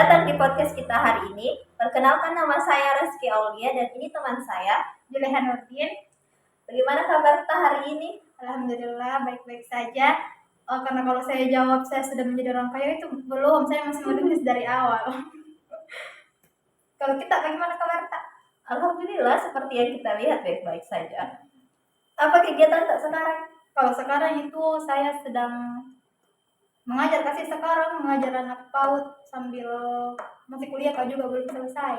datang di podcast kita hari ini. Perkenalkan, nama saya Reski Aulia dan ini teman saya Juleha Nurdin. Bagaimana kabar kita hari ini? Alhamdulillah baik-baik saja. Karena kalau saya jawab saya sudah menjadi orang kaya itu belum, saya masih merintis dari awal. Kalau kita bagaimana kabar tak? Alhamdulillah seperti yang kita lihat baik-baik saja. Apa kegiatan tak sekarang? Kalau sekarang itu saya sedang mengajar mengajar anak PAUD sambil masih kuliah juga belum selesai.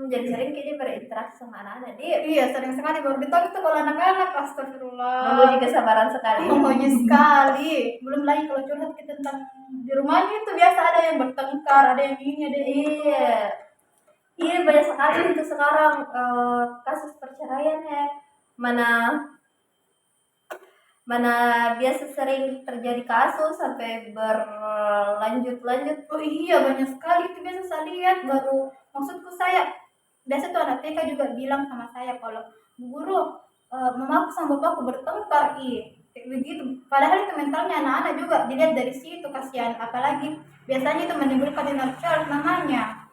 Jadi sering kayaknya berinteraksi sama anak-anak dia. Iya, sering sekali baru ditolak itu kalau anak-anak, astagfirullah. Menguji kesabaran sekali. Menguji sekali. Belum lagi kalau curhat kita tentang di rumahnya itu biasa ada yang bertengkar, ada yang ini, ada yang itu. Iya banyak sekali itu sekarang kasus perceraian ya. Mana biasa sering terjadi kasus sampai berlanjut-lanjut. Oh iya, banyak sekali itu biasa saya lihat. Baru maksudku saya biasa tuh anak TK juga bilang sama saya kalau Bu Guru, mamaku sama bapakku bertengkar, kayak begitu. Padahal itu mentalnya anak-anak juga dilihat dari situ, kasihan. Apalagi biasanya itu menimbulkan inner child namanya.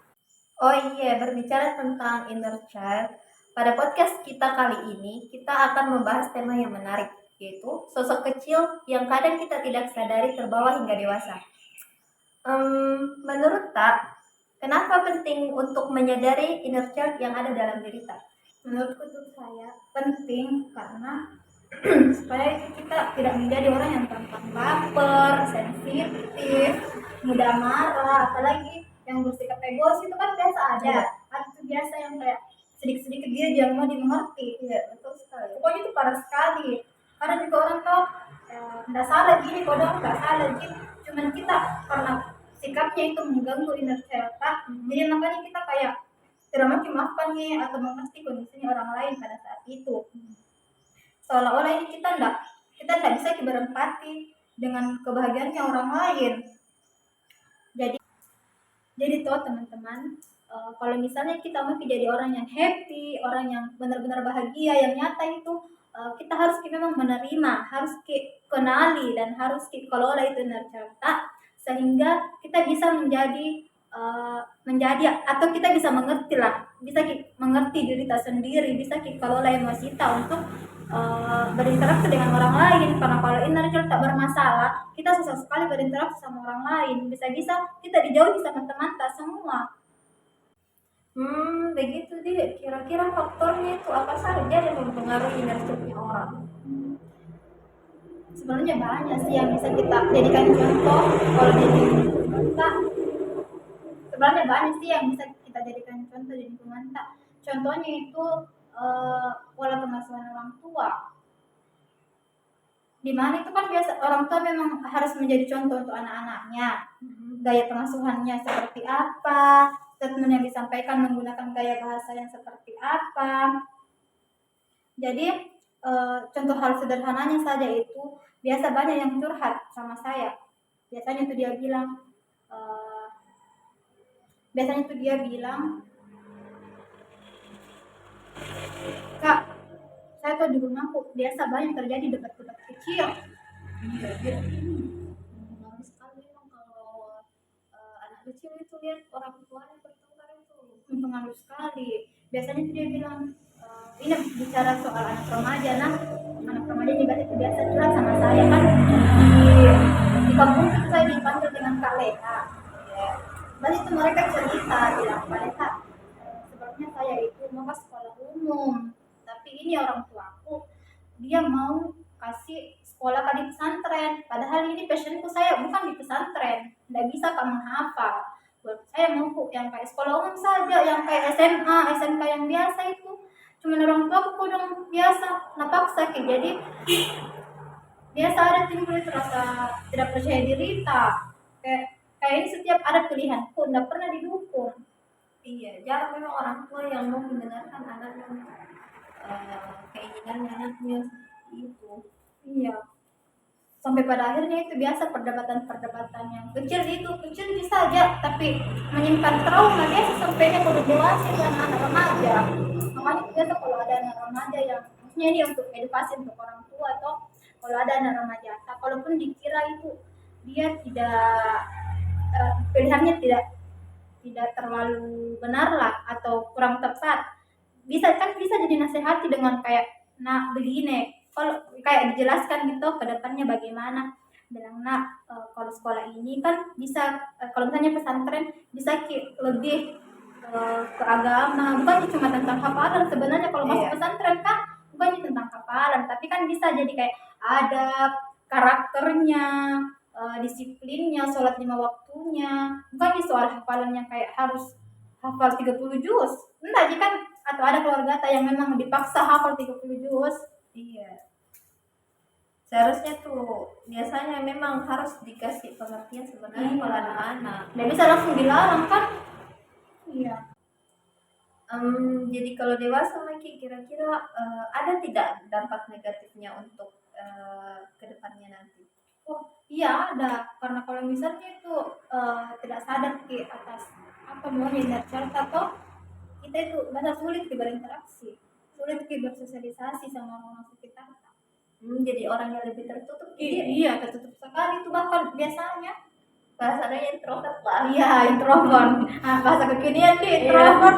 Oh iya, berbicara tentang inner child, pada podcast kita kali ini kita akan membahas tema yang menarik, yaitu sosok kecil yang kadang kita tidak sadari terbawa hingga dewasa. Menurut Tak, kenapa penting untuk menyadari inner child yang ada dalam diri Tak? Menurutku tuh saya penting karena supaya kita tidak menjadi orang yang gampang baper, sensitif, mudah marah, apalagi yang bersikap egois itu kan biasa ada. Ada tuh biasa yang kayak sedikit-sedikit dia jangan mau dimengerti. Iya, betul sekali. Pokoknya itu parah sekali. Karena juga orang tuh nggak salah gini, kodok nggak salah gini. Cuman kita karena sikapnya itu mengganggu inner child, jadi makanya kita kayak tidak memaafkan nih atau mengerti kondisinya orang lain pada saat itu. Seolah-olah ini kita nggak bisa berempati dengan kebahagiaannya orang lain. Jadi tuh teman-teman, kalau misalnya kita mau jadi orang yang happy, orang yang benar-benar bahagia, yang nyata itu, kita harus memang menerima, harus kenali dan harus kelola itu cerita sehingga kita bisa menjadi atau kita bisa mengerti diri kita sendiri, bisa kelola emosi kita untuk berinteraksi dengan orang lain. Karena kalau inner child tak bermasalah, kita susah sekali berinteraksi sama orang lain. Bisa-bisa kita dijauhi sama teman tak semua. Begitu dia. Kira-kira faktornya itu apa saja yang mempengaruhi inner childnya orang? Sebenarnya banyak sih yang bisa kita jadikan contoh. Kalau di lingkungan tak, sebenarnya banyak sih yang bisa kita jadikan contoh di lingkungan tak. Contohnya itu pola pengasuhan orang tua, dimana itu kan biasa orang tua memang harus menjadi contoh untuk anak-anaknya. Gaya pengasuhannya seperti apa, statement yang disampaikan menggunakan gaya bahasa yang seperti apa. Jadi contoh hal sederhananya saja itu biasa banyak yang curhat sama saya. Biasanya itu dia bilang Kak, saya tuh di rumahku biasa banyak terjadi debat-debat kecil. Iya. Menarik sekali memang kalau anak kecil itu lihat orang tuanya bertengkar itu Mempengaruhi sekali. Biasanya tuh dia bilang, ini bicara soal anak remaja, anak remaja juga itu biasa curhat sama saya kan. Di kampung itu saya dipanggil dengan Kak Leta. Lalu itu mereka cerita bilang, Kak Leta, sebabnya saya itu mau ke sekolah umum, tapi ini orang tuaku dia mau kasih sekolah di pesantren, padahal ini passionku saya bukan di pesantren, nggak bisa kamu hafal. Saya mau yang kayak sekolah umum saja, yang kayak SMA, SMK yang biasa itu. Cuman orang tuaku kodong biasa, napaksa jadi biasa ada timbul rasa tidak percaya diri kayak ini setiap ada pilihan pun tidak pernah didukung. Iya, jarang memang orang tua yang mau mendengarkan anaknya keinginan anaknya itu. Iya, sampai pada akhirnya itu biasa perdebatan yang kecil bisa aja tapi menyimpan trauma biasa sampainya kalau dewasa dan anak remaja. Makanya biasa kalau ada anak remaja yang maksudnya ini untuk edukasi untuk orang tua atau kalau ada anak remaja, kalaupun dikira itu dia tidak pilihannya tidak tidak terlalu benar lah atau kurang tepat, bisa jadi nasihati dengan kayak, nah begini, kalau kayak dijelaskan gitu ke depannya bagaimana, bilang nak, kalau sekolah ini kan bisa, kalau misalnya pesantren bisa lebih ke agama, bukan cuma tentang hafalan sebenarnya. Kalau masuk Iya. pesantren kan bukan tentang hafalan, tapi kan bisa jadi kayak adab, karakternya, disiplinnya, sholat 5 waktunya, bukan di soal hafalannya kayak harus hafal 30 juz. Enggak, jika atau ada keluarga yang memang dipaksa hafal 30 juz. Iya. Seharusnya tuh biasanya memang harus dikasih pengertian sebenarnya Iya. kalau anak-anak. Nggak bisa langsung dilarang kan? Iya. Jadi kalau dewasa Maki kira-kira ada tidak dampak negatifnya untuk kedepannya nanti? Oh iya ada, karena kalau misalnya itu tidak sadar ke atas apa maunya inner child, atau kita itu bahasa sulit berinteraksi, sulit bersosialisasi sama orang sekitar. Jadi orang yang lebih tertutup. Iya, tertutup sekali itu, bahkan biasanya Bahasanya introvert lah. iya introvert. Bahasa kekinian nih introvert.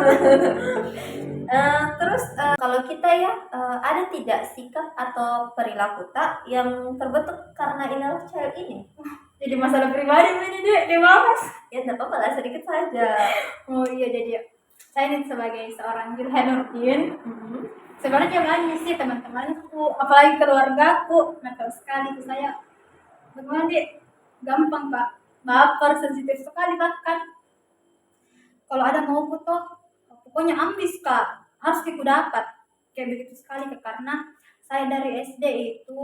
Terus kalau kita ya ada tidak sikap atau perilaku tak yang terbentuk karena inner child ini? Jadi masalah pribadi ini dibahas. Ya tidak apa-apa lah, sedikit saja. Oh iya, jadi saya ini sebagai seorang Julha Nurdin, sebenarnya banyak sih teman-temanku, apalagi keluargaku, nakal sekali tuh saya. Bagaimana dia gampang pak, baper, sensitif sekali, bahkan kalau ada mau toh pokoknya ambis kak, harus aku dapat, kayak begitu sekali kak. Karena saya dari SD itu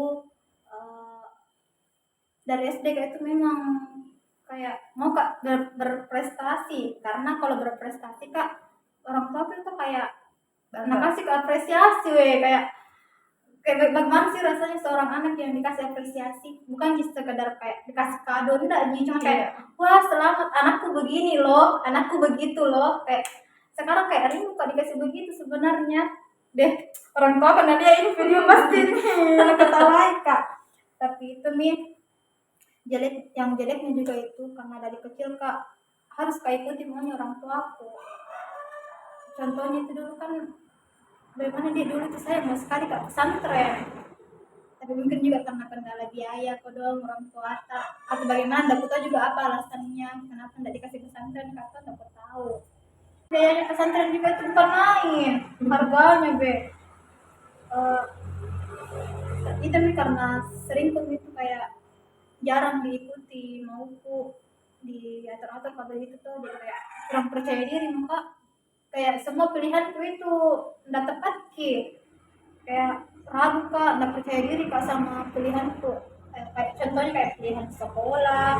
kayak itu memang kayak mau kak berprestasi, karena kalau berprestasi kak orang tua itu kayak kasih apresiasi, kayak bagaimana sih rasanya seorang anak yang dikasih apresiasi, bukan just sekedar kayak dikasih kado, enggak, cuma kayak wah selamat anakku begini loh, anakku begitu loh. Kayak sekarang kayak rindu kok dikasih begitu sebenarnya deh. Orang tua karena dia ini video pasti anak ketawai kak. Tapi itu nih jeleknya juga itu karena dari kecil kak harus kayak ikuti maunya orang tuaku. Contohnya itu dulu kan, bagaimana dia dulu tuh saya mau sekali ke pesantren, tapi mungkin juga karena kendala biaya kodong orang tua atau bagaimana, tidak tahu juga apa alasannya kenapa tidak dikasih pesantren, kata tidak tahu. Biayanya pesantren juga itu bukan main harganya itu nih, karena sering tuh itu kayak jarang diikuti mauku, diatur-atur pada itu tuh, jadi kayak kurang percaya diri, maka kayak semua pilihanku itu nggak tepat kayak ragu kak, nggak percaya diri kak sama pilihanku. Kayak contohnya kayak pilihan sekolah,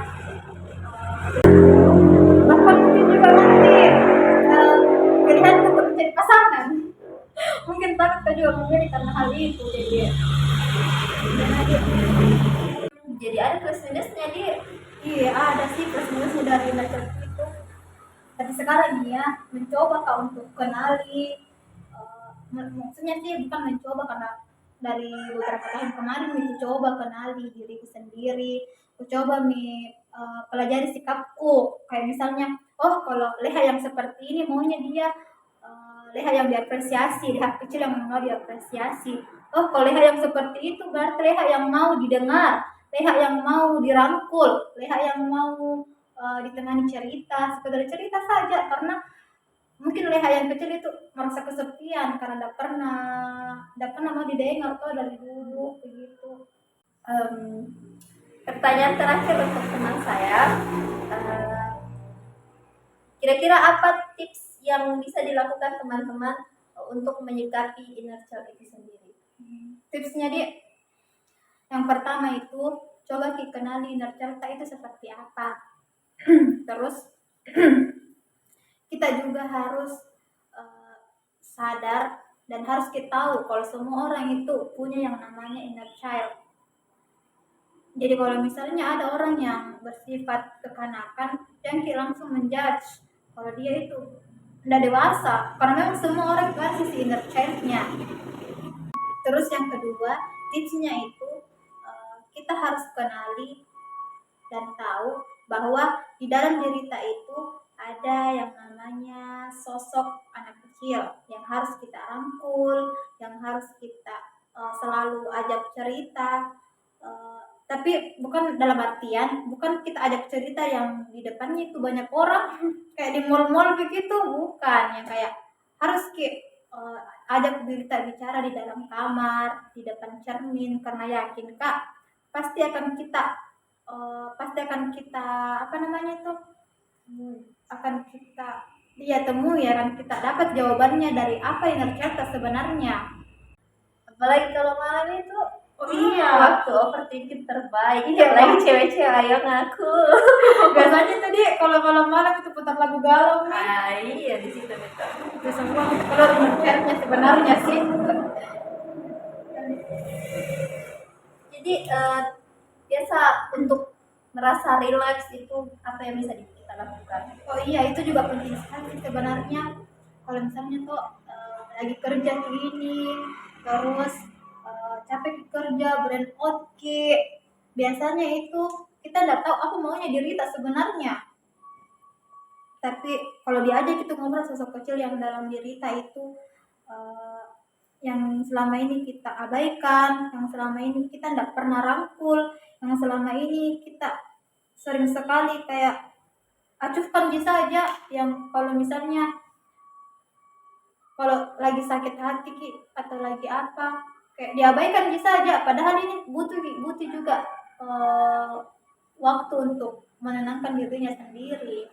bahkan mungkin juga nanti pilihan untuk mencari pasangan, mungkin takut kak juga memilih karena hal itu. Jadi ada plus minusnya dia. Iya ada sih plus minusnya dari belajar itu. Tapi sekarang ya mencoba kak untuk kenali, maksudnya sih bukan mencoba, karena dari beberapa tahun kemarin itu coba kenali diriku sendiri, aku coba pelajari sikapku, kayak misalnya oh kalau Leha yang seperti ini maunya dia Leha yang diapresiasi, Leha kecil yang mau diapresiasi. Oh kalau Leha yang seperti itu berarti Leha yang mau didengar, Leha yang mau dirangkul, Leha yang mau ditemani cerita, sekedar cerita saja, karena mungkin Leha yang kecil itu merasa kesepian karena tidak pernah mau didengar tuh dari dulu begitu. Pertanyaan terakhir untuk teman saya, kira-kira apa tips yang bisa dilakukan teman-teman untuk menyikapi inner child itu sendiri? Tipsnya dia, yang pertama itu coba kenali inner child itu seperti apa. Terus kita juga harus sadar dan harus kita tahu kalau semua orang itu punya yang namanya inner child. Jadi kalau misalnya ada orang yang bersifat kekanakan, jangan kita langsung menjudge kalau dia itu tidak dewasa, karena memang semua orang itu ada sisi inner child-nya. Terus yang kedua, tipsnya itu kita harus kenali dan tahu bahwa di dalam diri kita itu ada ada yang namanya sosok anak kecil yang harus kita rangkul, yang harus kita selalu ajak cerita. Tapi bukan dalam artian bukan kita ajak cerita yang di depannya itu banyak orang kayak di mall-mall begitu, bukan, yang kayak harus ajak berita bicara di dalam kamar, di depan cermin, karena yakin Kak pasti akan kita apa namanya itu, akan kita temui, akan kita dapat jawabannya dari apa yang ternyata sebenarnya. Apalagi kalau malam itu Iya, waktu overthinking terbaik. Iya. Lagi cewek-cewek ayo ngaku. biasanya tadi kalau malam itu putar lagu galau nih. Iya di situ betul. Itu semua kalau menurutnya sebenarnya sih. Jadi biasa untuk merasa relax itu apa yang bisa kita lakukan? Oh iya, itu juga penting sekali sebenarnya. Kalau misalnya tuh lagi kerja ini, terus capek kerja, burn out biasanya itu kita nggak tahu aku maunya dirita sebenarnya. Tapi kalau diajak itu ngobrol sosok kecil yang dalam dirita itu yang selama ini kita abaikan, yang selama ini kita tidak pernah rangkul, yang selama ini kita sering sekali kayak acuhkan saja, yang kalau misalnya kalau lagi sakit hati atau lagi apa kayak diabaikan saja, padahal ini butuh juga waktu untuk menenangkan dirinya sendiri.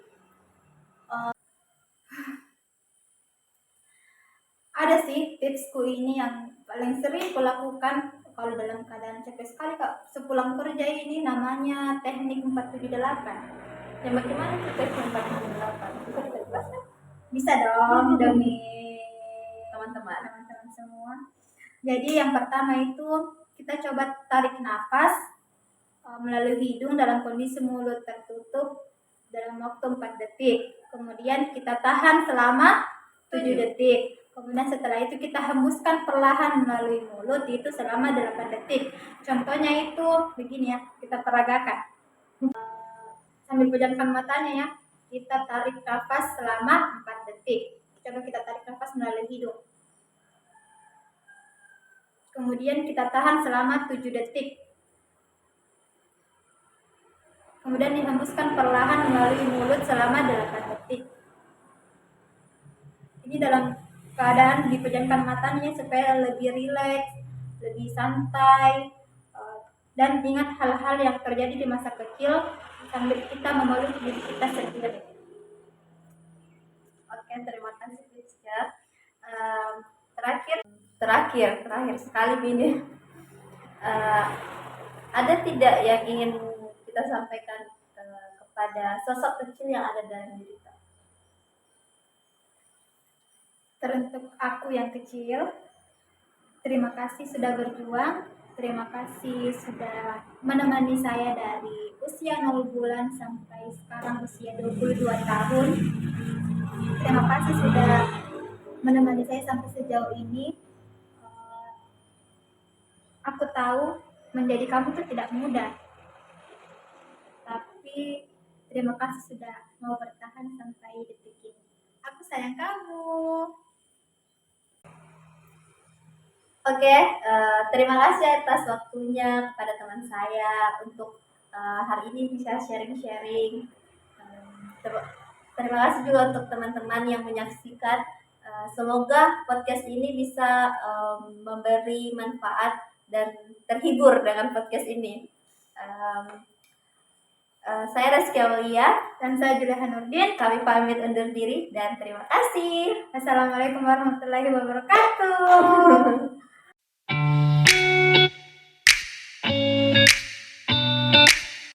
Ada sih tipsku ini yang paling sering kulakukan kalau dalam keadaan capek sekali Kak, sepulang kerja, ini namanya teknik 478. Yang bagaimana kita simpan 8? Bisa kita jelaskan? Bisa dong demi Teman-teman. semua. Jadi yang pertama itu kita coba tarik nafas melalui hidung dalam kondisi mulut tertutup dalam waktu 4 detik. Kemudian kita tahan selama 7 detik. Kemudian setelah itu kita hembuskan perlahan melalui mulut itu selama 8 detik. Contohnya itu begini ya, kita peragakan. Sambil pejamkan matanya ya. Kita tarik nafas selama 4 detik. Coba kita tarik nafas melalui hidung. Kemudian kita tahan selama 7 detik. Kemudian dihembuskan perlahan melalui mulut selama 8 detik. Ini dalam keadaan dipejamkan matanya supaya lebih rileks, lebih santai, dan ingat hal-hal yang terjadi di masa kecil sambil kita memeluk diri kita sendiri. Oke, terima kasih teacher. Terakhir sekali ini. Ada tidak yang ingin kita sampaikan kepada sosok kecil yang ada dalam diri kita? Teruntuk aku yang kecil, terima kasih sudah berjuang, terima kasih sudah menemani saya dari usia 0 bulan sampai sekarang usia 22 tahun. Terima kasih sudah menemani saya sampai sejauh ini. Aku tahu menjadi kamu itu tidak mudah, tapi terima kasih sudah mau bertahan sampai detik ini. Aku sayang kamu. Oke, terima kasih atas waktunya kepada teman saya untuk hari ini bisa sharing-sharing. Terima kasih juga untuk teman-teman yang menyaksikan. Semoga podcast ini bisa memberi manfaat dan terhibur dengan podcast ini. Saya Rizky Aulia Dan saya Julia Nurdin. Kami pamit undur diri dan terima kasih. Assalamualaikum warahmatullahi wabarakatuh.